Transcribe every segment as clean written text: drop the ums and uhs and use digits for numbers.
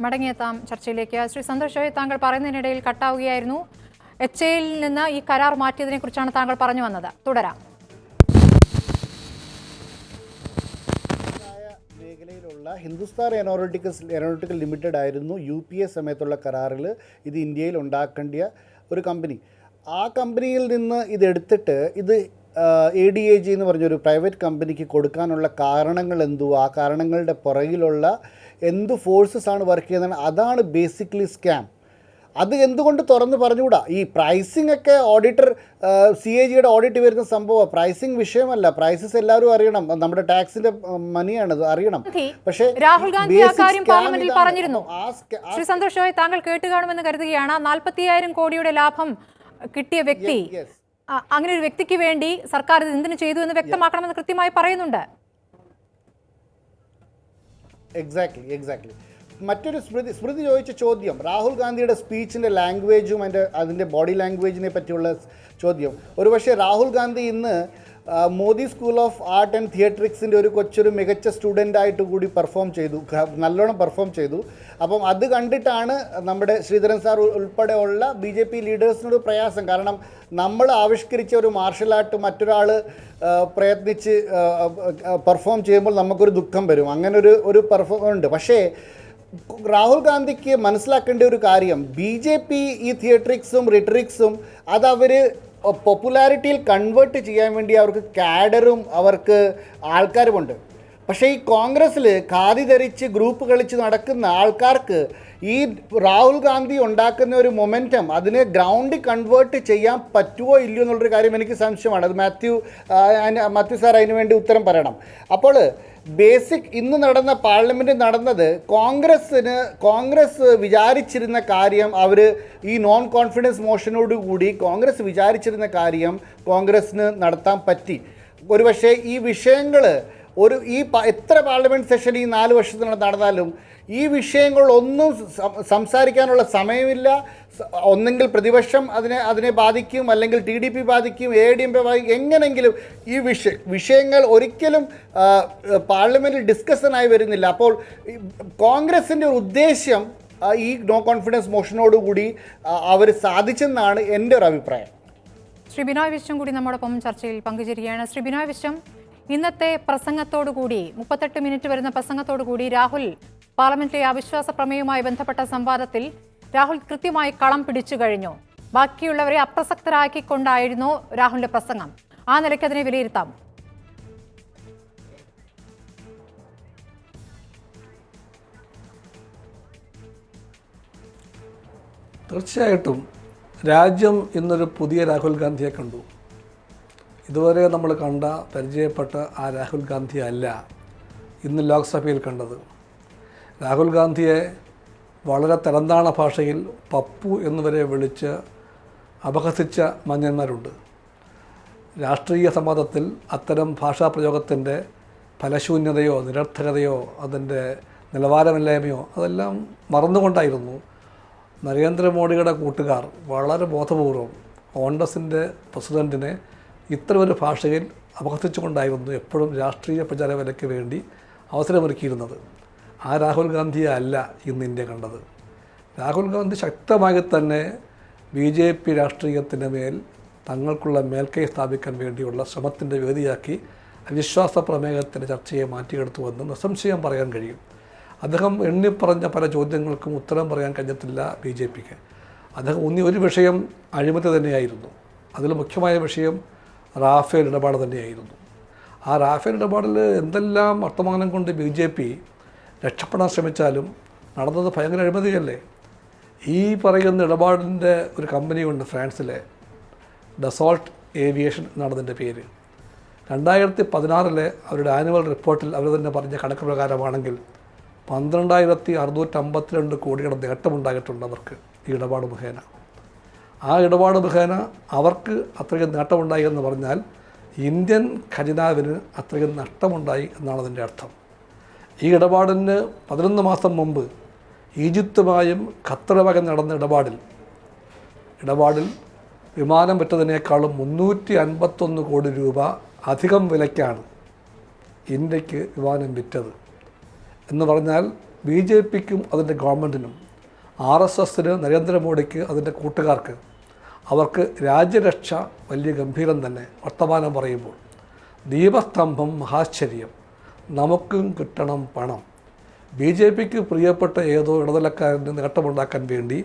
മടങ്ങിയെത്താം ചർച്ചയിലേക്ക്. ശ്രീ സന്തോഷ്, താങ്കൾ പറയുന്നതിനിടയിൽ കട്ടാവുകയായിരുന്നു. HAL നിന്ന് ഈ കരാർ മാറ്റിയതിനെ കുറിച്ചാണ് താങ്കൾ പറഞ്ഞു വന്നത്. തുടരാം. മേഖലയിലുള്ള ഹിന്ദുസ്ഥാൻ എയറോനോട്ടിക്കൽ ലിമിറ്റഡ് ആയിരുന്നു UPA സമയത്തുള്ള കരാറിൽ ഇത് ഇന്ത്യയിൽ ഉണ്ടാക്കേണ്ട ഒരു കമ്പനി. ആ കമ്പനിയിൽ നിന്ന് ഇതെടുത്തിട്ട് ഇത് ADAG എന്ന് പറഞ്ഞൊരു പ്രൈവറ്റ് കമ്പനിക്ക് കൊടുക്കാനുള്ള കാരണങ്ങൾ എന്തുവാ, ആ കാരണങ്ങളുടെ പുറകിലുള്ള എന്ത് ഫോഴ്സസ് ആണ് വർക്ക് ചെയ്യുന്നത്, അതാണ് ബേസിക്കലി സ്കാം. അത് എന്തുകൊണ്ട് തുറന്ന് പറഞ്ഞുകൂടാ? ഈ പ്രൈസിംഗ് ഒക്കെ ഓഡിറ്റർ CAGയുടെ ഓഡിറ്റ് വരുന്ന സംഭവം പ്രൈസിംഗ് വിഷയമല്ല. പ്രൈസസ് എല്ലാവരും അറിയണം, നമ്മുടെ ടാക്സിന്റെ മണിയാണത്, അറിയണം. പക്ഷേ രാഹുൽ ഗാന്ധി ആ കാര്യം പാർലമെന്റിൽ പറഞ്ഞിരുന്നു. ശ്രീ സന്തോഷ്, താങ്കൾ കേട്ട് കാണുമെന്ന് കരുതുകയാണ്. 40,000 കോടിയുടെ ലാഭം കിട്ടിയ വ്യക്തി, അങ്ങനെ ഒരു വ്യക്തിക്ക് വേണ്ടി സർക്കാർ ഇത് എന്തിനു ചെയ്തു എന്ന് വ്യക്തമാക്കണമെന്ന് കൃത്യമായി പറയുന്നുണ്ട്. എക്സാക്ട്ലി. മറ്റൊരു സ്മൃതി ചോദിച്ച ചോദ്യം, രാഹുൽ ഗാന്ധിയുടെ സ്പീച്ചിൻ്റെ ലാംഗ്വേജും അതിൻ്റെ ബോഡി ലാംഗ്വേജിനെ പറ്റിയുള്ള ചോദ്യം. ഒരുപക്ഷെ രാഹുൽ ഗാന്ധി ഇന്ന് Modi school of art and തിയേറ്ററിക്സിൻ്റെ കൊച്ചൊരു മികച്ച സ്റ്റുഡൻ്റായിട്ട് കൂടി നല്ലോണം പെർഫോം ചെയ്തു. അപ്പം അത് കണ്ടിട്ടാണ് നമ്മുടെ ശ്രീധരൻ സാർ ഉൾപ്പെടെയുള്ള BJP ലീഡേഴ്സിനൊരു പ്രയാസം. കാരണം നമ്മൾ ആവിഷ്കരിച്ച ഒരു മാർഷൽ ആർട്ട് മറ്റൊരാൾ പ്രയത്നിച്ച് പെർഫോം ചെയ്യുമ്പോൾ നമുക്കൊരു ദുഃഖം വരും. അങ്ങനെ ഒരു പെർഫോം ഉണ്ട്. പക്ഷേ രാഹുൽ ഗാന്ധിക്ക് മനസ്സിലാക്കേണ്ട ഒരു കാര്യം, BJP ഈ തിയേറ്ററിക്സും റിട്ടറിക്സും അതവർ പോപ്പുലാരിറ്റിയിൽ കൺവേർട്ട് ചെയ്യാൻ വേണ്ടി അവർക്ക് കാഡറും അവർക്ക് ആൾക്കാരുമുണ്ട്. പക്ഷേ ഈ കോൺഗ്രസ്സിൽ ഖാദി ധരിച്ച് ഗ്രൂപ്പ് കളിച്ച് നടക്കുന്ന ആൾക്കാർക്ക് ഈ രാഹുൽ ഗാന്ധി ഉണ്ടാക്കുന്ന ഒരു മൊമെൻറ്റം അതിനെ ഗ്രൗണ്ടിൽ കൺവേർട്ട് ചെയ്യാൻ പറ്റുമോ ഇല്ലയോ എന്നുള്ളൊരു കാര്യം എനിക്ക് സംശയമാണ്. അത് മാത്യു സാർ അതിന് വേണ്ടി ഉത്തരം പറയണം. അപ്പോൾ ഇന്ന് നടന്ന പാർലമെൻറ്റിൽ നടന്നത് കോൺഗ്രസ് വിചാരിച്ചിരുന്ന കാര്യം, അവർ ഈ നോൺ കോൺഫിഡൻസ് മോഷനോടുകൂടി കോൺഗ്രസ് വിചാരിച്ചിരുന്ന കാര്യം കോൺഗ്രസ്സിന് നടത്താൻ പറ്റി. ഒരുപക്ഷെ ഈ വിഷയങ്ങൾ എത്ര പാർലമെൻറ്റ് സെഷൻ ഈ 4 വർഷത്തിനുള്ള നടന്നാലും ഈ വിഷയങ്ങളൊന്നും സംസാരിക്കാനുള്ള സമയമില്ല. ഒന്നെങ്കിൽ പ്രതിപക്ഷം അതിനെ ബാധിക്കും, അല്ലെങ്കിൽ TDP ബാധിക്കും, ADMK ബാധിക്കും. എങ്ങനെങ്കിലും ഈ വിഷയങ്ങൾ ഒരിക്കലും പാർലമെൻറ്റിൽ ഡിസ്കഷനായി വരുന്നില്ല. അപ്പോൾ കോൺഗ്രസിൻ്റെ ഒരു ഉദ്ദേശ്യം ഈ നോ കോൺഫിഡൻസ് മോഷനോടുകൂടി അവർ സാധിച്ചെന്നാണ് എൻ്റെ ഒരു അഭിപ്രായം. ശ്രീ ബിനോയ് വിശ്വം കൂടി നമ്മോടൊപ്പം ചർച്ചയിൽ പങ്കുചേരുകയാണ്. ശ്രീ ബിനോയ് വിശ്വം, ഇന്നത്തെ പ്രസംഗത്തോടുകൂടി 38 മിനിറ്റ് വരുന്ന പ്രസംഗത്തോടുകൂടി രാഹുൽ പാർലമെന്റിലെ അവിശ്വാസ പ്രമേയവുമായി ബന്ധപ്പെട്ട സംവാദത്തിൽ രാഹുൽ കൃത്യമായി കളം പിടിച്ചു കഴിഞ്ഞു. ബാക്കിയുള്ളവരെ അപ്രസക്തരാക്കിക്കൊണ്ടായിരുന്നു രാഹുലിന്റെ പ്രസംഗം. ആ നിലയ്ക്ക് അതിനെ വിലയിരുത്താം. തീർച്ചയായിട്ടും രാജ്യം ഇന്നൊരു പുതിയ രാഹുൽ ഗാന്ധിയെ കണ്ടു. ഇതുവരെ നമ്മൾ പരിചയപ്പെട്ട ആ രാഹുൽ ഗാന്ധി അല്ല ഇന്ന് ലോക്സഭയിൽ കണ്ടത്. രാഹുൽ ഗാന്ധിയെ വളരെ തരംതാണ ഭാഷയിൽ പപ്പു എന്നുവരെ വിളിച്ച് അപഹസിച്ച മാന്യന്മാരുണ്ട്. രാഷ്ട്രീയ സംവാദത്തിൽ അത്തരം ഭാഷാപ്രയോഗത്തിൻ്റെ ഫലശൂന്യതയോ നിരർത്ഥകതയോ അതിൻ്റെ നിലവാരമില്ലായ്മയോ അതെല്ലാം മറന്നുകൊണ്ടായിരുന്നു നരേന്ദ്രമോദിയുടെ കൂട്ടുകാർ വളരെ ബോധപൂർവം കോൺഗ്രസിൻ്റെ പ്രസിഡൻറ്റിനെ ഇത്തരം ഒരു ഭാഷയിൽ അപഹസിച്ചുകൊണ്ടായിരുന്നു എപ്പോഴും രാഷ്ട്രീയ പ്രചാരവേലയ്ക്ക് വേണ്ടി അവസരമൊരുക്കിയിരുന്നത്. ആ രാഹുൽ ഗാന്ധിയെ അല്ല ഇന്ന് ഇന്ത്യ കണ്ടത്. രാഹുൽ ഗാന്ധി ശക്തമായി തന്നെ BJP രാഷ്ട്രീയത്തിന് മേൽ തങ്ങൾക്കുള്ള മേൽക്കൈ സ്ഥാപിക്കാൻ വേണ്ടിയുള്ള ശ്രമത്തിൻ്റെ വേദിയാക്കി അവിശ്വാസ പ്രമേയത്തിൻ്റെ ചർച്ചയെ മാറ്റിയെടുത്തുവെന്ന് നിസ്സംശയം പറയാൻ കഴിയും. അദ്ദേഹം എണ്ണിപ്പറഞ്ഞ പല ചോദ്യങ്ങൾക്കും ഉത്തരം പറയാൻ കഴിഞ്ഞിട്ടില്ല BJPക്ക്. അദ്ദേഹം ഒരു വിഷയം അഴിമതി തന്നെയായിരുന്നു. അതിൽ മുഖ്യമായ വിഷയം റാഫേൽ ഇടപാട് തന്നെയായിരുന്നു. ആ റാഫേൽ ഇടപാടിൽ എന്തെല്ലാം വർത്തമാനം കൊണ്ട് BJP രക്ഷപ്പെടാൻ ശ്രമിച്ചാലും നടന്നത് ഭയങ്കര അഴിമതിയല്ലേ. ഈ പറയുന്ന ഇടപാടിൻ്റെ ഒരു കമ്പനിയുണ്ട് ഫ്രാൻസിലെ, ഡസോൾട്ട് ഏവിയേഷൻ എന്നാണ് അതിൻ്റെ പേര്. 2016 അവരുടെ ആനുവൽ റിപ്പോർട്ടിൽ അവർ തന്നെ പറഞ്ഞ കണക്ക് പ്രകാരമാണെങ്കിൽ 12,652 കോടിയുടെ നേട്ടമുണ്ടായിട്ടുണ്ട് അവർക്ക് ഈ ഇടപാട് മുഖേന. ആ ഇടപാട് മുഖേന അവർക്ക് അത്രയും നേട്ടമുണ്ടായി എന്ന് പറഞ്ഞാൽ ഇന്ത്യൻ ഖജനാവിന് അത്രയും നഷ്ടമുണ്ടായി എന്നാണ് അതിൻ്റെ അർത്ഥം. ഈ ഇടപാടിന് 11 മാസം മുമ്പ് ഈജിപ്തുമായും ഖത്തറുമായി നടന്ന ഇടപാടിൽ വിമാനം വിറ്റതിനേക്കാളും 351 കോടി രൂപ അധികം വിലയ്ക്കാണ് ഇന്ത്യക്ക് വിമാനം വിറ്റത്. എന്ന് പറഞ്ഞാൽ BJPക്കും അതിൻ്റെ ഗവൺമെൻറ്റിനും RSSന് നരേന്ദ്രമോദിക്ക് അതിൻ്റെ കൂട്ടുകാർക്ക് അവർക്ക് രാജ്യരക്ഷ വലിയ ഗംഭീരം തന്നെ. വർത്തമാനം പറയുമ്പോൾ ദീപസ്തംഭം മഹാശ്ചര്യം, നമുക്കും കിട്ടണം പണം. BJPക്ക് പ്രിയപ്പെട്ട ഏതോ ഇടനിലക്കാരന് നേട്ടമുണ്ടാക്കാൻ വേണ്ടി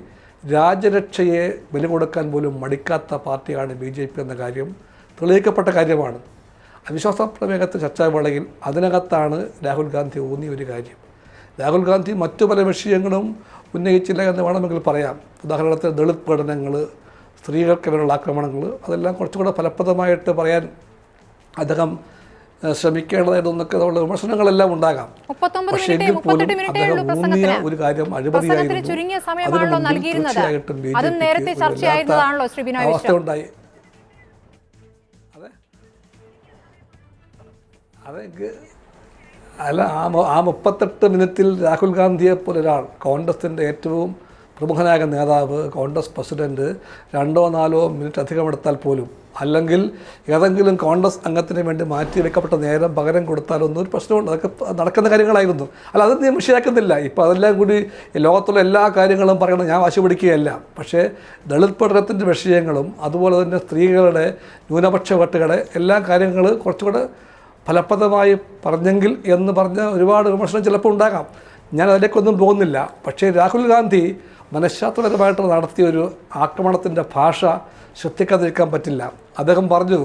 രാജ്യരക്ഷയെ ബലി കൊടുക്കാൻ പോലും മടിക്കാത്ത പാർട്ടിയാണ് BJP എന്ന കാര്യം തെളിയിക്കപ്പെട്ട കാര്യമാണ്. അവിശ്വാസ പ്രമേയത്തെ ചർച്ചാവേളയിൽ അതിനകത്താണ് രാഹുൽ ഗാന്ധി ഊന്നിയ ഒരു കാര്യം. രാഹുൽ ഗാന്ധി മറ്റു പല വിഷയങ്ങളും ഉന്നയിച്ചില്ല എന്ന് വേണമെങ്കിൽ പറയാം. ഉദാഹരണത്തിന് ദളിത് പീഡനങ്ങൾ, സ്ത്രീകൾക്കെതിരെയുള്ള ആക്രമണങ്ങൾ, അതെല്ലാം കുറച്ചുകൂടെ ഫലപ്രദമായിട്ട് പറയാൻ അദ്ദേഹം ശ്രമിക്കേണ്ടതായിട്ടൊന്നൊക്കെ ഉള്ള വിമർശനങ്ങളെല്ലാം ഉണ്ടാകാം. പക്ഷേ എങ്കിൽ പോലും അദ്ദേഹം ഊന്നിയ ഒരു കാര്യം അഴിമതിയായിരുന്നു. തീർച്ചയായിട്ടും അവസ്ഥ ഉണ്ടായി. അല്ല, ആ 38 മിനിറ്റിൽ രാഹുൽ ഗാന്ധിയെ പോലെ ഒരാൾ, കോൺഗ്രസിൻ്റെ ഏറ്റവും പ്രമുഖനായ നേതാവ്, കോൺഗ്രസ് പ്രസിഡൻറ്റ് 2-4 മിനിറ്റ് അധികം എടുത്താൽ പോലും, അല്ലെങ്കിൽ ഏതെങ്കിലും കോൺഗ്രസ് അംഗത്തിന് വേണ്ടി മാറ്റിവെക്കപ്പെട്ട നേരം പകരം കൊടുത്താലൊന്നും ഒരു പ്രശ്നമുണ്ട്. അതൊക്കെ നടക്കുന്ന കാര്യങ്ങളായിരുന്നു. അല്ല, അത് ഞാൻ വിഷയാക്കുന്നില്ല. ഇപ്പോൾ അതെല്ലാം കൂടി ലോകത്തുള്ള എല്ലാ കാര്യങ്ങളും പറയണം, ഞാൻ വാശി പിടിക്കുകയല്ല. പക്ഷേ ദളിത് പഠനത്തിൻ്റെ വിഷയങ്ങളും അതുപോലെ തന്നെ സ്ത്രീകളുടെ ന്യൂനപക്ഷ വോട്ടുകളുടെ എല്ലാ കാര്യങ്ങൾ കുറച്ചുകൂടെ ഫലപ്രദമായി പറഞ്ഞെങ്കിൽ എന്ന് പറഞ്ഞ ഒരുപാട് വിമർശനം ചിലപ്പോൾ ഉണ്ടാകാം. ഞാൻ അതിലേക്കൊന്നും പോകുന്നില്ല. പക്ഷേ രാഹുൽ ഗാന്ധി മനഃശാസ്ത്രപരമായിട്ട് നടത്തിയൊരു ആക്രമണത്തിൻ്റെ ഭാഷ ശ്രദ്ധിക്കാതിരിക്കാൻ പറ്റില്ല. അദ്ദേഹം പറഞ്ഞു,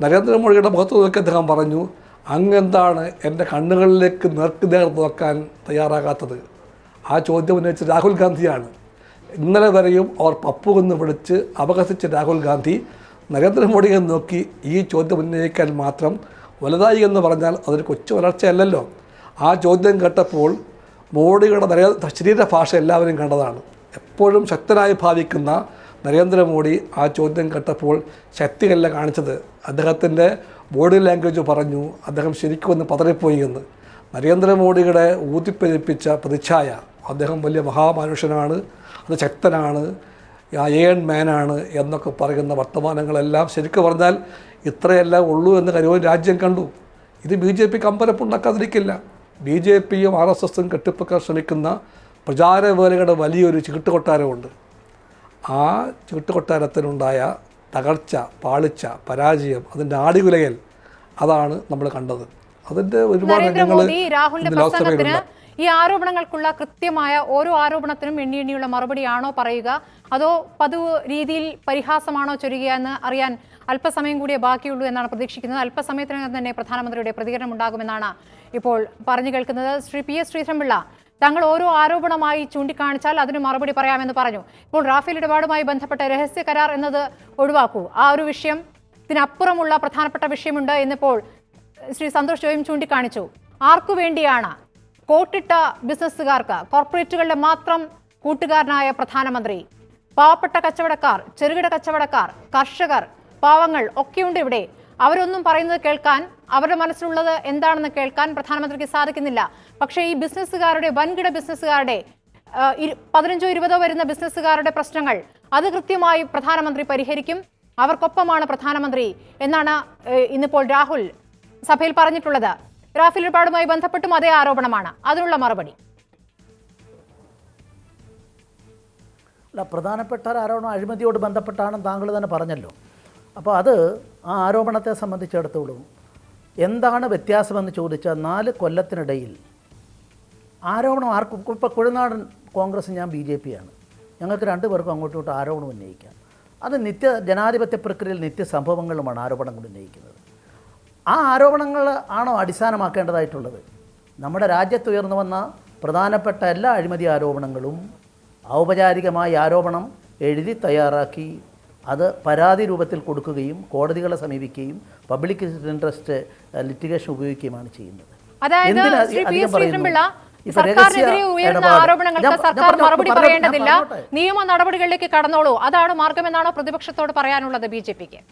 നരേന്ദ്രമോദിയുടെ മുഖത്ത് നോക്കി അദ്ദേഹം പറഞ്ഞു, അങ്ങെന്താണ് എൻ്റെ കണ്ണുകളിലേക്ക് നേർക്കുനേർ നോക്കാൻ തയ്യാറാകാത്തത്? ആ ചോദ്യം ഉന്നയിച്ച രാഹുൽ ഗാന്ധിയാണ്. ഇന്നലെ വരെയും അവർ പപ്പു എന്ന് വിളിച്ച് അപഹസിച്ച രാഹുൽ ഗാന്ധി നരേന്ദ്രമോദിയെ നോക്കി ഈ ചോദ്യം ഉന്നയിക്കാൻ മാത്രം വലുതായി എന്ന് പറഞ്ഞാൽ അതൊരു കൊച്ചു വളർച്ചയല്ലല്ലോ. ആ ചോദ്യം കേട്ടപ്പോൾ മോഡിയുടെ ശരീരഭാഷ എല്ലാവരും കണ്ടതാണ്. എപ്പോഴും ശക്തനായി ഭാവിക്കുന്ന നരേന്ദ്രമോദി ആ ചോദ്യം കേട്ടപ്പോൾ ശക്തിയല്ല കാണിച്ചത്. അദ്ദേഹത്തിൻ്റെ ബോഡി ലാംഗ്വേജ് പറഞ്ഞു അദ്ദേഹം ശരിക്കും ഒന്ന് പതറിപ്പോയി എന്ന്. നരേന്ദ്രമോദിയുടെ ഊതിപ്പെരുപ്പിച്ച പ്രതിച്ഛായ, അദ്ദേഹം വലിയ മഹാമനുഷ്യനാണ്, അത് ശക്തനാണ്, അയൺ മാനാണ് എന്നൊക്കെ പറയുന്ന വർത്തമാനങ്ങളെല്ലാം ശരിക്കും പറഞ്ഞാൽ ഇത്രയെല്ലാം ഉള്ളൂ എന്ന് കരുവൻ രാജ്യം കണ്ടു. ഇത് BJPക്ക് അമ്പരപ്പുണ്ടാക്കാതിരിക്കില്ല. BJPയും RSSും കെട്ടിപ്പൊക്കാൻ ശ്രമിക്കുന്ന പ്രചാരവേലയുടെ വലിയൊരു ചീട്ടുകൊട്ടാരമുണ്ട്. ആ ചീട്ടുകൊട്ടാരത്തിനുണ്ടായ തകർച്ച, പാളിച്ച, പരാജയം, അതിൻ്റെ ആടികുലയൽ, അതാണ് നമ്മൾ കണ്ടത്. അതിൻ്റെ ഒരുപാട് രാഹുലിന്റെ ഈ ആരോപണങ്ങൾക്കുള്ള കൃത്യമായ ഓരോ ആരോപണത്തിനും എണ്ണിയുള്ള മറുപടിയാണോ പറയുക, അതോ പതിവ് രീതിയിൽ പരിഹാസമാണോ ചൊരിയുക എന്ന് അറിയാൻ അല്പസമയം കൂടിയേ ബാക്കിയുള്ളൂ എന്നാണ് പ്രതീക്ഷിക്കുന്നത്. അല്പസമയത്തിനകം തന്നെ പ്രധാനമന്ത്രിയുടെ പ്രതികരണം ഉണ്ടാകുമെന്നാണ് ഇപ്പോൾ പറഞ്ഞു കേൾക്കുന്നത്. ശ്രീ PS ശ്രീധരൻപിള്ള, താങ്കൾ ഓരോ ആരോപണമായി ചൂണ്ടിക്കാണിച്ചാൽ അതിന് മറുപടി പറയാമെന്ന് പറഞ്ഞു. ഇപ്പോൾ റാഫേൽ ഇടപാടുമായി ബന്ധപ്പെട്ട രഹസ്യ കരാർ എന്നത് ഒഴിവാക്കൂ, ആ ഒരു വിഷയത്തിനപ്പുറമുള്ള പ്രധാനപ്പെട്ട വിഷയമുണ്ട് എന്നിപ്പോൾ ശ്രീ സന്തോഷ് ജോയും ചൂണ്ടിക്കാണിച്ചു. ആർക്കു വേണ്ടിയാണ് കോട്ടിട്ട ബിസിനസ്സുകാർക്ക്, കോർപ്പറേറ്റുകളുടെ മാത്രം കൂട്ടുകാരനായ പ്രധാനമന്ത്രി, പാവപ്പെട്ട കച്ചവടക്കാർ, ചെറുകിട കച്ചവടക്കാർ, കർഷകർ, പാവങ്ങൾ ഒക്കെയുണ്ട് ഇവിടെ. അവരൊന്നും പറയുന്നത് കേൾക്കാൻ, അവരുടെ മനസ്സിലുള്ളത് എന്താണെന്ന് കേൾക്കാൻ പ്രധാനമന്ത്രിക്ക് സാധിക്കുന്നില്ല. പക്ഷേ ഈ ബിസിനസ്സുകാരുടെ, വൻകിട ബിസിനസ്സുകാരുടെ 15-20 വരുന്ന ബിസിനസ്സുകാരുടെ പ്രശ്നങ്ങൾ അത് കൃത്യമായി പ്രധാനമന്ത്രി പരിഹരിക്കും, അവർക്കൊപ്പമാണ് പ്രധാനമന്ത്രി എന്നാണ് ഇന്നിപ്പോൾ രാഹുൽ സഭയിൽ പറഞ്ഞിട്ടുള്ളത്. റാഫേൽ ഇടപാടുമായി ബന്ധപ്പെട്ടും അതേ ആരോപണമാണ്, അതിനുള്ള മറുപടി. അല്ല, പ്രധാനപ്പെട്ട ആരോപണം അഴിമതിയോട് ബന്ധപ്പെട്ടാണെന്ന് താങ്കൾ തന്നെ പറഞ്ഞല്ലോ. അപ്പോൾ അത് ആ ആരോപണത്തെ സംബന്ധിച്ചിടത്തോളം എന്താണ് വ്യത്യാസമെന്ന് ചോദിച്ചാൽ 4 കൊല്ലത്തിനിടയിൽ ആരോപണം ആർക്കും, ഇപ്പോൾ കുഴനാടൻ കോൺഗ്രസ്, ഞാൻ BJPയാണ്, ഞങ്ങൾക്ക് 2 പേർക്കും അങ്ങോട്ടും ഇങ്ങോട്ടും ആരോപണം ഉന്നയിക്കാം. അത് ജനാധിപത്യ പ്രക്രിയയിൽ നിത്യസംഭവങ്ങളുമാണ് ആരോപണങ്ങൾ ഉന്നയിക്കുന്നത്. ആ ആരോപണങ്ങൾ ആണോ അടിസ്ഥാനമാക്കേണ്ടതായിട്ടുള്ളത്? നമ്മുടെ രാജ്യത്ത് ഉയർന്നു വന്ന പ്രധാനപ്പെട്ട എല്ലാ അഴിമതി ആരോപണങ്ങളും ഔപചാരികമായി ആരോപണം എഴുതി തയ്യാറാക്കി അത് പരാതി രൂപത്തിൽ കൊടുക്കുകയും കോടതികളെ സമീപിക്കുകയും പബ്ലിക് ഇൻട്രസ്റ്റ് ലിറ്റിഗേഷൻ ഉപയോഗിക്കുകയുമാണ് ചെയ്യുന്നത്. സർക്കാരിനെതിരെ ഉയർന്ന ആരോപണങ്ങൾക്ക് സർക്കാർ മറുപടി പറയേണ്ടതില്ല, നിയമ നടപടികളിലേക്ക് കടന്നോളൂ, അതാണ് മാർഗമെന്നാണോ പ്രതിപക്ഷത്തോട് പറയാനുള്ളത് BJPക്ക്?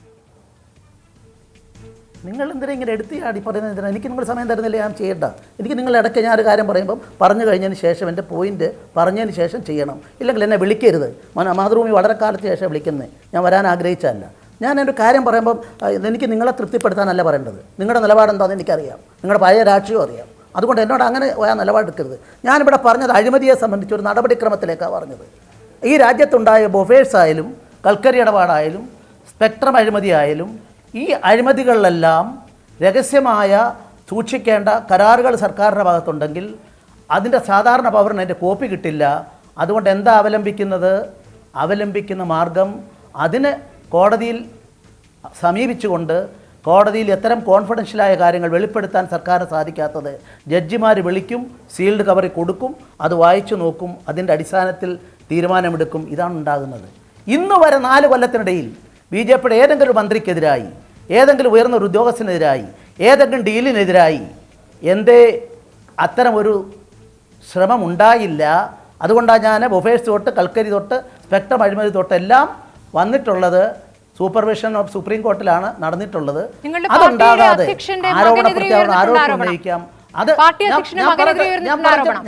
നിങ്ങൾ എന്തിനാ ഇങ്ങനെ എടുത്തിയാടി പറയുന്നത്? എന്തിനാ? എനിക്ക് നിങ്ങൾ സമയം തരുന്നില്ല, ഞാൻ ചെയ്യണ്ട. എനിക്ക് നിങ്ങൾ ഇടയ്ക്ക് ഞാൻ ഒരു കാര്യം പറയുമ്പം പറഞ്ഞു കഴിഞ്ഞതിന് ശേഷം എൻ്റെ പോയിന്റ് പറഞ്ഞതിന് ശേഷം ചെയ്യണം. ഇല്ലെങ്കിൽ എന്നെ വിളിക്കരുത്. മാതൃഭൂമി വളരെ കാലത്ത് ശേഷം വിളിക്കുന്നത്, ഞാൻ വരാൻ ആഗ്രഹിച്ചതല്ല. ഞാനൊരു കാര്യം പറയുമ്പം എനിക്ക് നിങ്ങളെ തൃപ്തിപ്പെടുത്താനല്ല പറയേണ്ടത്. നിങ്ങളുടെ നിലപാടെന്താണെന്ന് എനിക്കറിയാം, നിങ്ങളുടെ പഴയ രാഷ്ട്രീയം അറിയാം. അതുകൊണ്ട് എന്നോട് അങ്ങനെ നിലപാടെടുക്കരുത്. ഞാനിവിടെ പറഞ്ഞത് അഴിമതിയെ സംബന്ധിച്ച് ഒരു നടപടിക്രമത്തിലേക്കാണ് പറഞ്ഞത്. ഈ രാജ്യത്തുണ്ടായ ബൊഫേഴ്സ് ആയാലും കൽക്കരി ഇടപാടായാലും സ്പെക്ട്രം അഴിമതി ആയാലും ഈ അഴിമതികളിലെല്ലാം രഹസ്യമായ സൂക്ഷിക്കേണ്ട കരാറുകൾ സർക്കാരിൻ്റെ ഭാഗത്തുണ്ടെങ്കിൽ അതിൻ്റെ സാധാരണ പൗരന് അതിൻ്റെ കോപ്പി കിട്ടില്ല. അതുകൊണ്ട് എന്താ അവലംബിക്കുന്ന മാർഗം അതിന് കോടതിയിൽ സമീപിച്ചുകൊണ്ട് കോടതിയിൽ എത്തരം കോൺഫിഡൻഷ്യലായ കാര്യങ്ങൾ വെളിപ്പെടുത്താൻ സർക്കാരിന് സാധിക്കാത്തത് ജഡ്ജിമാർ വിളിക്കും, സീൽഡ് കവറിൽ കൊടുക്കും, അത് വായിച്ചു നോക്കും, അതിൻ്റെ അടിസ്ഥാനത്തിൽ തീരുമാനമെടുക്കും. ഇതാണ് ഉണ്ടാകുന്നത്. ഇന്ന് വരെ 4 കൊല്ലത്തിനിടയിൽ BJPയുടെ ഏതെങ്കിലും മന്ത്രിക്കെതിരായി, ഏതെങ്കിലും ഉയർന്ന ഒരു ഉദ്യോഗസ്ഥനെതിരായി, ഏതെങ്കിലും ഡീലിനെതിരായി എന്തേ അത്തരം ഒരു ശ്രമം ഉണ്ടായില്ല. അതുകൊണ്ടാണ് ഞാൻ ബൊഫേഴ്സ് തൊട്ട് കൽക്കരി തൊട്ട് സ്പെക്ട്രം അഴിമതി തൊട്ടെല്ലാം വന്നിട്ടുള്ളത് സൂപ്പർവിഷൻ ഓഫ് സുപ്രീം കോർട്ടിലാണ് നടന്നിട്ടുള്ളത്. അതുണ്ടാകാതെ ആരോപണം ഉന്നയിക്കാം. അത്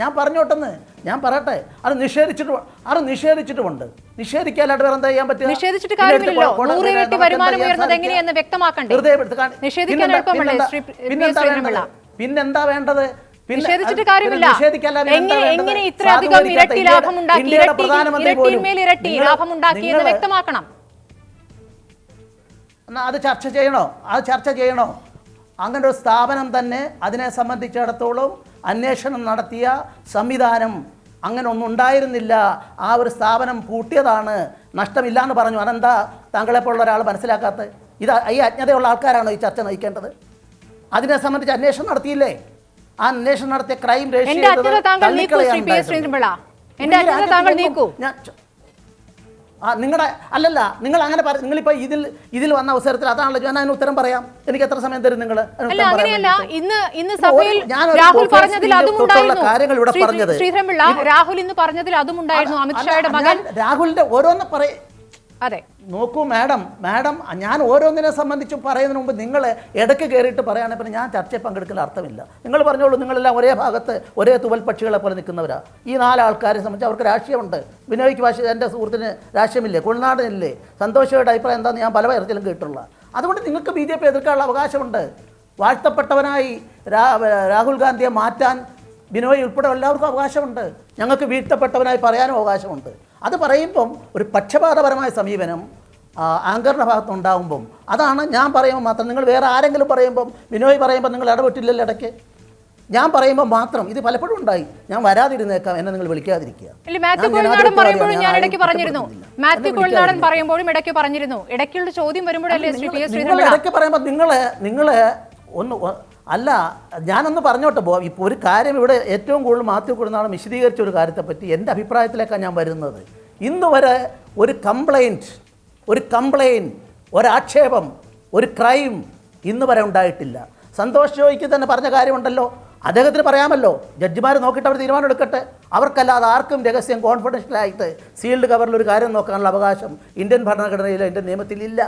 ഞാൻ പറഞ്ഞോട്ടെന്ന് ഞാൻ പറയട്ടെ. അത് നിഷേധിച്ചിട്ടുമുണ്ട്. നിഷേധിക്കാനായിട്ട് വേറെ എന്താ ചെയ്യാൻ പറ്റുക? പിന്നെന്താ വേണ്ടത്? നിഷേധിച്ചിട്ട് കാര്യമില്ല. എങ്ങനെ ഇത്രയധികം ഇരട്ടി ലാഭമുണ്ടാക്കി, ഇരട്ടിന്മേൽ ഇരട്ടി ലാഭമുണ്ടാക്കി എന്ന് വ്യക്തമാക്കണം. അത് ചർച്ച ചെയ്യണോ? അങ്ങനെ ഒരു സ്ഥാപനം തന്നെ അതിനെ സംബന്ധിച്ചിടത്തോളം അന്വേഷണം നടത്തിയ സംവിധാനം അങ്ങനെ ഒന്നും ഉണ്ടായിരുന്നില്ല. ആ ഒരു സ്ഥാപനം പൂട്ടിയതാണ്, നഷ്ടമില്ല എന്ന് പറഞ്ഞു. അതെന്താ താങ്കളെപ്പോലുള്ള ഒരാൾ മനസ്സിലാക്കാത്തത്? ഈ അജ്ഞതയുള്ള ആൾക്കാരാണോ ഈ ചർച്ച നയിക്കേണ്ടത്? അതിനെ സംബന്ധിച്ച് അന്വേഷണം നടത്തിയില്ലേ? ആ അന്വേഷണം നടത്തിയ ക്രൈം നിങ്ങളുടെ അല്ലല്ല, നിങ്ങൾ അങ്ങനെ നിങ്ങളിപ്പോൾ ഇതിൽ വന്ന അവസരത്തിൽ അതാണല്ലോ ഞാൻ അതിന് ഉത്തരം പറയാം. എനിക്ക് എത്ര സമയം തരും നിങ്ങൾ? രാഹുൽ ഇന്ന് പറഞ്ഞതിൽ അതും ഉണ്ടായിരുന്നു. അമിത്ഷായുടെ മകൻ രാഹുലിന്റെ ഓരോന്ന് പറയും. അതെ, നോക്കൂ മാഡം, ഞാൻ ഓരോന്നിനെ സംബന്ധിച്ചും പറയുന്നതിന് മുമ്പ് നിങ്ങൾ ഇടയ്ക്ക് കയറിയിട്ട് പറയുകയാണെങ്കിൽ പിന്നെ ഞാൻ ചർച്ചയിൽ പങ്കെടുക്കുന്ന അർത്ഥമില്ല. നിങ്ങൾ പറഞ്ഞോളൂ, നിങ്ങളെല്ലാം ഒരേ ഭാഗത്ത് ഒരേ തുവൽ പക്ഷികളെ പോലെ നിൽക്കുന്നവരാണ്. ഈ 4 ആൾക്കാരെ സംബന്ധിച്ച് അവർക്ക് രാഷ്ട്രീയമുണ്ട്. ബിനോയ്ക്ക് ഭാഷ എൻ്റെ സുഹൃത്തിന് രാഷ്ട്രീയമില്ലേ? കുഴനാടിനില്ലേ? സന്തോഷയുടെ അഭിപ്രായം എന്താണെന്ന് ഞാൻ പല തരത്തിലും കേട്ടുള്ള. അതുകൊണ്ട് നിങ്ങൾക്ക് BJP എതിർക്കാനുള്ള അവകാശമുണ്ട്. വാഴ്ത്തപ്പെട്ടവനായി രാഹുൽ ഗാന്ധിയെ മാറ്റാൻ ബിനോയ് ഉൾപ്പെടെ എല്ലാവർക്കും അവകാശമുണ്ട്. ഞങ്ങൾക്ക് വീഴ്ത്തപ്പെട്ടവനായി പറയാനും അവകാശമുണ്ട്. അത് പറയുമ്പം ഒരു പക്ഷപാതപരമായ സമീപനം ആങ്കറിൻ്റെ ഭാഗത്തുണ്ടാകുമ്പം അതാണ് ഞാൻ പറയുമ്പോൾ മാത്രം. നിങ്ങൾ വേറെ ആരെങ്കിലും പറയുമ്പം, ബിനോയ് പറയുമ്പോൾ നിങ്ങൾ ഇടപെട്ടില്ലല്ലോ ഇടയ്ക്ക്. ഞാൻ പറയുമ്പോൾ മാത്രം ഇത് പലപ്പോഴും ഉണ്ടായി. ഞാൻ വരാതിരുന്നേക്കാം, എന്നെ നിങ്ങൾ വിളിക്കാതിരിക്കുക. ഇടയ്ക്ക് പറയുമ്പോൾ നിങ്ങളെ ഒന്ന് അല്ല, ഞാനൊന്ന് പറഞ്ഞോട്ടെ. ഇപ്പോൾ ഒരു കാര്യം ഇവിടെ ഏറ്റവും കൂടുതൽ മാത്യു കൊടുന്നാണ് വിശദീകരിച്ച ഒരു കാര്യത്തെപ്പറ്റി എൻ്റെ അഭിപ്രായത്തിലേക്കാണ് ഞാൻ വരുന്നത്. ഇന്ന് വരെ ഒരു കംപ്ലയിൻറ്റ്, ഒരാക്ഷേപം, ഒരു ക്രൈം ഇന്ന് വരെ ഉണ്ടായിട്ടില്ല. സന്തോഷ് ജോയിക്ക് തന്നെ പറഞ്ഞ കാര്യമുണ്ടല്ലോ, അദ്ദേഹത്തിന് പറയാമല്ലോ. ജഡ്ജിമാർ നോക്കിയിട്ട് അവർ തീരുമാനം എടുക്കട്ടെ. അവർക്കല്ലാതെ ആർക്കും രഹസ്യം കോൺഫിഡൻഷ്യലായിട്ട് സീൽഡ് കവറിൽ ഒരു കാര്യം നോക്കാനുള്ള അവകാശം ഇന്ത്യൻ ഭരണഘടനയിലോ ഇന്ത്യൻ നിയമത്തിലില്ല.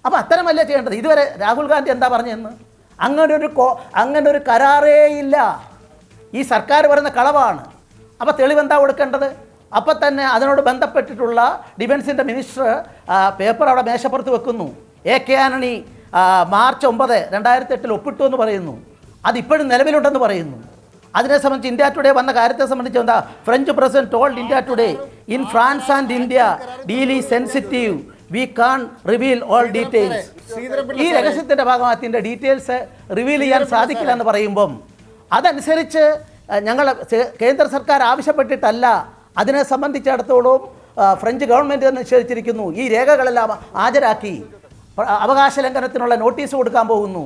അപ്പോൾ അത്തരമല്ല ചെയ്യേണ്ടത്. ഇതുവരെ രാഹുൽ ഗാന്ധി എന്താ പറഞ്ഞതെന്ന്? അങ്ങനൊരു കരാറേ ഇല്ല. ഈ സർക്കാർ പറയുന്ന കളവാണ്. അപ്പോൾ തെളിവെന്താ കൊടുക്കേണ്ടത്? അപ്പോൾ തന്നെ അതിനോട് ബന്ധപ്പെട്ടിട്ടുള്ള ഡിഫൻസിൻ്റെ മിനിസ്റ്റർ പേപ്പർ അവിടെ മേശപ്പുറത്ത് വെക്കുന്നു. AK ആന്റണി മാർച്ച് 9, 2008 ഒപ്പിട്ടു എന്ന് പറയുന്നു. അതിപ്പോഴും നിലവിലുണ്ടെന്ന് പറയുന്നു. അതിനെ സംബന്ധിച്ച് ഇന്ത്യ ടുഡേ വന്ന കാര്യത്തെ സംബന്ധിച്ച് എന്താ? French president told India today, in France and India deal is sensitive, we can't reveal all details. ഈ രഹസ്യത്തിൻ്റെ ഭാഗമാക്കിൻ്റെ ഡീറ്റെയിൽസ് റിവീൽ ചെയ്യാൻ സാധിക്കില്ല എന്ന് പറയുമ്പം അതനുസരിച്ച് ഞങ്ങൾ കേന്ദ്ര സർക്കാർ ആവശ്യപ്പെട്ടിട്ടല്ല. അതിനെ സംബന്ധിച്ചിടത്തോളം ഫ്രഞ്ച് ഗവൺമെൻറ് തന്നെ നിശ്ചയിച്ചിരിക്കുന്നു. ഈ രേഖകളെല്ലാം ഹാജരാക്കി അവകാശ ലംഘനത്തിനുള്ള നോട്ടീസ് കൊടുക്കാൻ പോകുന്നു.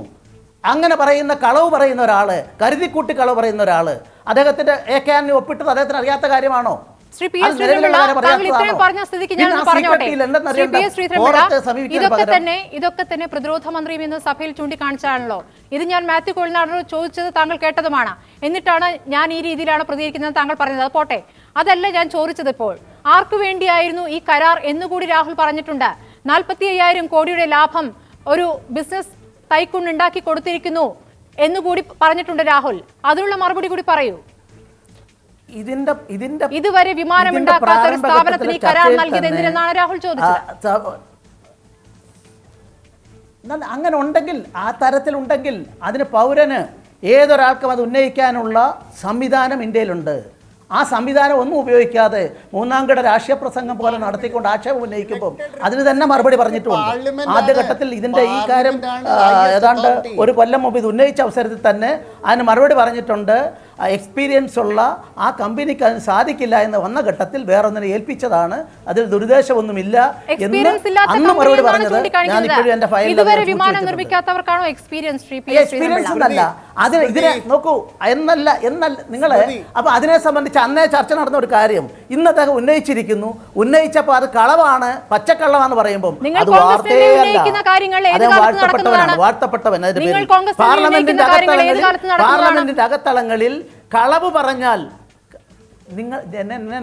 അങ്ങനെ പറയുന്ന കളവ് പറയുന്ന ഒരാൾ, കരുതിക്കൂട്ടി കളവ് പറയുന്ന ഒരാൾ, അദ്ദേഹത്തിൻ്റെ AK ആന്റണി ഒപ്പിട്ടത് അദ്ദേഹത്തിന് അറിയാത്ത കാര്യമാണോ? ഇതൊക്കെ തന്നെ പ്രതിരോധ മന്ത്രിയും ഇന്ന് സഭയിൽ ചൂണ്ടിക്കാണിച്ചാണല്ലോ. ഇത് ഞാൻ മാത്യു കോഴിനാടനോട് ചോദിച്ചത് താങ്കൾ കേട്ടതുമാണ്. എന്നിട്ടാണ് ഞാൻ ഈ രീതിയിലാണ് പ്രതികരിക്കുന്നത് താങ്കൾ പറഞ്ഞത്. അത് പോട്ടെ, അതല്ല ഞാൻ ചോദിച്ചത്. ഇപ്പോൾ ആർക്കു വേണ്ടിയായിരുന്നു ഈ കരാർ എന്നുകൂടി രാഹുൽ പറഞ്ഞിട്ടുണ്ട്. 45,000 കോടിയുടെ ലാഭം ഒരു ബിസിനസ് തൈക്കൂൺ ഉണ്ടാക്കി കൊടുത്തിരിക്കുന്നു എന്നുകൂടി പറഞ്ഞിട്ടുണ്ട് രാഹുൽ. അതിനുള്ള മറുപടി കൂടി പറയൂ. ഇതുവരെ വിമാനം ഉണ്ടാക്കാത്ത ഒരു സ്ഥാപനത്തിന് ഈ കരാർ നൽകിയത് എന്തിനെന്നാണ് രാഹുൽ ചോദിച്ചത്. എന്നാൽ അങ്ങനെ ഉണ്ടെങ്കിൽ, ആ തരത്തിലുണ്ടെങ്കിൽ അതിന് പൗരന് ഏതൊരാൾക്കും അത് ഉന്നയിക്കാനുള്ള സംവിധാനം ഇന്ത്യയിലുണ്ട്. ആ സംവിധാനം ഒന്നും ഉപയോഗിക്കാതെ മൂന്നാംകിട രാഷ്ട്രീയ പ്രസംഗം പോലെ നടത്തിക്കൊണ്ട് ആക്ഷേപം ഉന്നയിക്കുമ്പോൾ അതിന് തന്നെ മറുപടി പറഞ്ഞിട്ടുണ്ട്. ആദ്യഘട്ടത്തിൽ ഇതിൻ്റെ ഈ കാര്യം ഏതാണ്ട് ഒരു കൊല്ലം മുമ്പ് ഇത് ഉന്നയിച്ച അവസരത്തിൽ തന്നെ അതിന് മറുപടി പറഞ്ഞിട്ടുണ്ട്. എക്സ്പീരിയൻസ് ഉള്ള ആ കമ്പനിക്ക് അതിന് സാധിക്കില്ല എന്ന് വന്ന ഘട്ടത്തിൽ വേറൊന്നിനെ ഏൽപ്പിച്ചതാണ്, അതിൽ ദുരുദ്ദേശമൊന്നുമില്ല എന്ന് അന്ന് മറുപടി പറഞ്ഞത്. ഞാൻ ഇപ്പോഴും എൻ്റെ എക്സ്പീരിയൻസ് എന്നല്ല, അതിന് ഇതിനെ നോക്കൂ എന്നല്ല നിങ്ങൾ. അപ്പൊ അതിനെ സംബന്ധിച്ച് അന്നേ ചർച്ച നടന്ന ഒരു കാര്യം ഇന്നത്തെ ഉന്നയിച്ചിരിക്കുന്നു. ഉന്നയിച്ചപ്പോൾ അത് കളവാണ്, പച്ചക്കള്ളമാണെന്ന് പറയുമ്പോൾ അത് വാർത്തപ്പെട്ടവൻ. പാർലമെന്റിന്റെ അകത്തളങ്ങളിൽ കളവ് പറഞ്ഞാൽ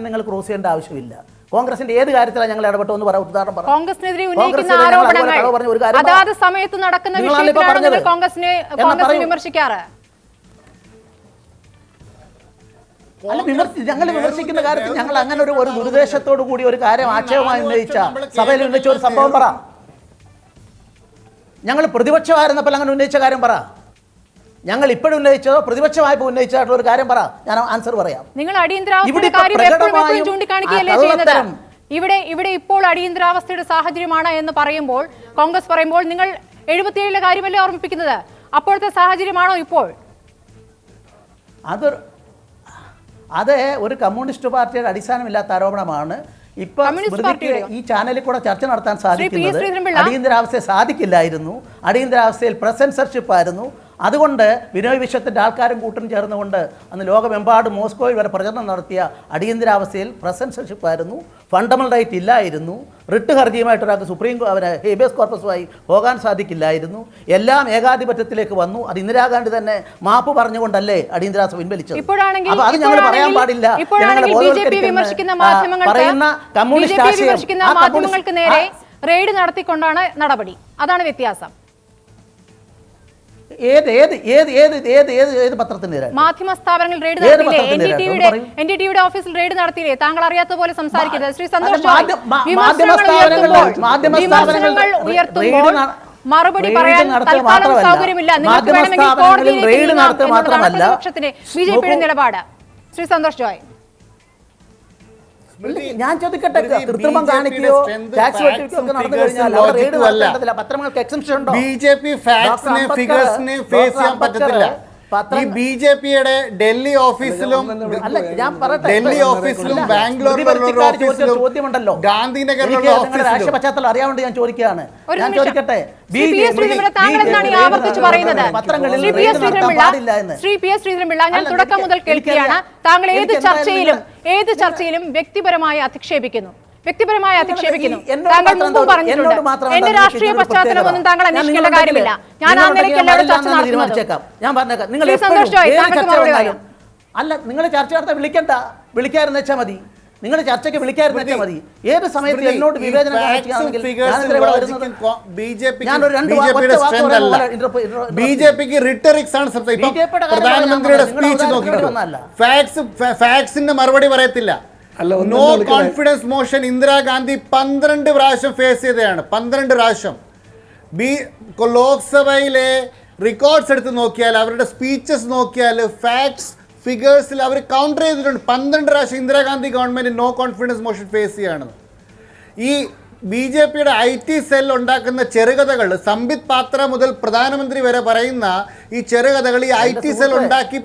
നിങ്ങൾ ക്രോസ് ചെയ്യേണ്ട ആവശ്യമില്ല. കോൺഗ്രസിന്റെ ഏത് കാര്യത്തിലാണ് ഞങ്ങൾ ഇടപെട്ടോ എന്ന് പറയാം. ഉദാഹരണം പറയാം, കോൺഗ്രസിനെതിരെ ഉന്നയിക്കുന്ന ആരോപണങ്ങൾ അതാത് സമയത്ത് നടക്കുന്ന വിഷയത്തിലാണ് കോൺഗ്രസിനെ വിമർശിക്കാറ്. ഞങ്ങൾ വിമർശിക്കുന്ന കാര്യത്തിൽ ഞങ്ങൾ അങ്ങനെ ഒരു ദുരുദ്ദേശത്തോടു കൂടി ഒരു കാര്യം ആക്ഷേപമായി ഉന്നയിച്ച സഭയിൽ ഉന്നയിച്ച ഒരു സംഭവം പറ. ഞങ്ങൾ പ്രതിപക്ഷമായിരുന്നപ്പോൾ അങ്ങനെ ഉന്നയിച്ച കാര്യം പറ. ഞങ്ങൾ ഇപ്പോഴും ഉന്നയിച്ചതോ പ്രതിപക്ഷമായപ്പോൾ ഉന്നയിച്ചായിട്ടുള്ള ഒരു കാര്യം പറ. ഞാൻ ആൻസർ പറയാം. നിങ്ങൾ അടിയന്തരാവസ്ഥയുടെ കാര്യം എപ്പോഴും ചൂണ്ടിക്കാണിക്കുകയല്ലേ ചെയ്യുന്നത്? ഇവിടെ ഇപ്പോൾ അടിയന്തരാവസ്ഥയുടെ സാഹചര്യമാണ് എന്ന് പറയുമ്പോൾ, കോൺഗ്രസ് പറയുമ്പോൾ നിങ്ങൾ 77 കാര്യമല്ലേ ഓർമ്മിപ്പിക്കുന്നത്? അപ്പോഴത്തെ സാഹചര്യമാണോ ഇപ്പോൾ? അത് ഒരു കമ്മ്യൂണിസ്റ്റ് പാർട്ടിയുടെ അടിസ്ഥാനമില്ലാത്ത ആരോപണമാണ്. ഇപ്പൊ ഈ ചാനലിൽ കൂടെ ചർച്ച നടത്താൻ സാധിക്കുന്നത് അടിയന്തരാവസ്ഥ സാധിക്കില്ലായിരുന്നു, അടിയന്തരാവസ്ഥയിൽ പ്രസൻസർഷിപ്പ് ആയിരുന്നു. അതുകൊണ്ട് ബിനോയ് വിശ്വത്തിൻ്റെ ആൾക്കാരും കൂട്ടും ചേർന്നുകൊണ്ട് അന്ന് ലോകമെമ്പാടും മോസ്കോയിൽ വരെ പ്രചരണം നടത്തിയ അടിയന്തരാവസ്ഥയിൽ പ്രസൻസർഷിപ്പ് ആയിരുന്നു, ഫണ്ടമെന്റൽ റൈറ്റ് ഇല്ലായിരുന്നു, റിട്ട് ഹർജിയുമായിട്ട് ഒരാൾക്ക് ഹേബിയസ് കോർപ്പസുമായി പോകാൻ സാധിക്കില്ലായിരുന്നു. എല്ലാം ഏകാധിപത്യത്തിലേക്ക് വന്നു. അത് ഇന്ദിരാഗാന്ധി തന്നെ മാപ്പ് പറഞ്ഞുകൊണ്ടല്ലേ അടിയന്തരാവസ്ഥ പിൻവലിച്ചത്. അപ്പോൾ അത് ഞങ്ങൾ പറയാൻ പാടില്ല. പറയുന്ന കമ്മ്യൂണിസ്റ്റ് മാധ്യമങ്ങൾക്ക് നേരെ റെയ്ഡ് നടത്തിക്കൊണ്ടാണ് നടപടി. അതാണ് വ്യത്യാസം. ഏത് പത്രത്തിന്റെ മാധ്യമ സ്ഥാപനങ്ങൾ റെയ്ഡ് നടത്തിയില്ലേ? NDTVയുടെ ഓഫീസിൽ റെയ്ഡ് നടത്തിയില്ലേ? താങ്കൾ അറിയാത്ത പോലെ സംസാരിക്കരുത് ശ്രീ സന്തോഷ്. മറുപടി പറയാൻ തൽക്കാലം സൗകര്യമില്ല. നിങ്ങൾക്ക് വേണമെങ്കിൽ കോടതിയിലേക്ക് BJPയുടെ നിലപാട് ശ്രീ സന്തോഷ് ജോയ്. ഞാൻ ചോദിക്കട്ടെ, കൃത്രിമം കാണിക്കുകയോ ടാക്സ് വെട്ടിക്കുകയോ നടന്നു കഴിഞ്ഞാൽ പത്രങ്ങൾക്ക് എക്സംഷൻ ഉണ്ടോ? BJP ഫാക്ട്സിനെ ഫിഗേഴ്സിനെ ഫേസ് ചെയ്യാൻ പറ്റത്തില്ല. ഈ BJPയുടെ ഡൽഹി ഓഫീസിലും ബാംഗ്ലൂരിലുള്ള ഓഫീസിലും ഗാന്ധിനഗറിലുള്ള ഓഫീസിലും രാഷ്ട്രീയ പശ്ചാത്തലം അറിയാവുന്നത് ഞാൻ ചോദിക്കുകയാണ്. ഞാൻ ചോദിക്കട്ടെ, ശ്രീ പി എസ് ശ്രീധരൻപിള്ള, ഞാൻ തുടക്കം മുതൽ കേൾക്കുകയാണ് താങ്കൾ ഏത് ചർച്ചയിലും വ്യക്തിപരമായി അധിക്ഷേപിക്കുന്നു. താങ്കൾ മുമ്പും പറഞ്ഞിട്ടുണ്ട് എന്റെ രാഷ്ട്രീയ പശ്ചാത്തലമൊന്നും താങ്കൾ അന്വേഷിക്കേണ്ട കാര്യമില്ല, ഞാൻ ആ നിലയ്ക്കല്ല ചർച്ച നടത്തുന്നത്. സന്തോഷ് ജോയ്, താങ്കൾക്ക് മറുപടി പറയാം. അല്ല, നിങ്ങൾ ചർച്ച നടത്താൻ വിളിക്കാരെന്ന് വെച്ചാൽ മതി. നിങ്ങൾ ചർച്ചയ്ക്ക് വിളിക്കാരെന്ന് വെച്ചാൽ മതി. ഏത് സമയത്ത് എന്നോട് വിവേചനം BJPക്ക് റിട്ടറിക്സ് ആണ് പ്രധാനമന്ത്രിയുടെ സ്പീച്ച് നോക്കിയിട്ടുണ്ട്. ഫാക്ട്സിന്റെ മറുപടി പറയത്തില്ല. നോ കോൺഫിഡൻസ് മോഷൻ ഇന്ദിരാഗാന്ധി 12 പ്രാവശ്യം ഫേസ് ചെയ്തതാണ്. 12 പ്രാവശ്യം. ലോക്സഭയിലെ റെക്കോർഡ്സ് എടുത്ത് നോക്കിയാൽ, അവരുടെ സ്പീച്ചസ് നോക്കിയാൽ, ഫാക്ട്സ് ഫിഗേഴ്സിൽ അവർ കൗണ്ടർ ചെയ്തിട്ടുണ്ട്. 12 പ്രാവശ്യം Indira Gandhi government no confidence motion face ചെയ്യുകയാണെന്ന്. ഈ BJPയുടെ IT സെൽ ഉണ്ടാക്കുന്ന ചെറുകഥകൾ, സംബിത് പാത്ര മുതൽ പ്രധാനമന്ത്രി വരെ പറയുന്ന ഈ ചെറുകഥകൾ ഈ IT സെൽ ഉണ്ടാക്കി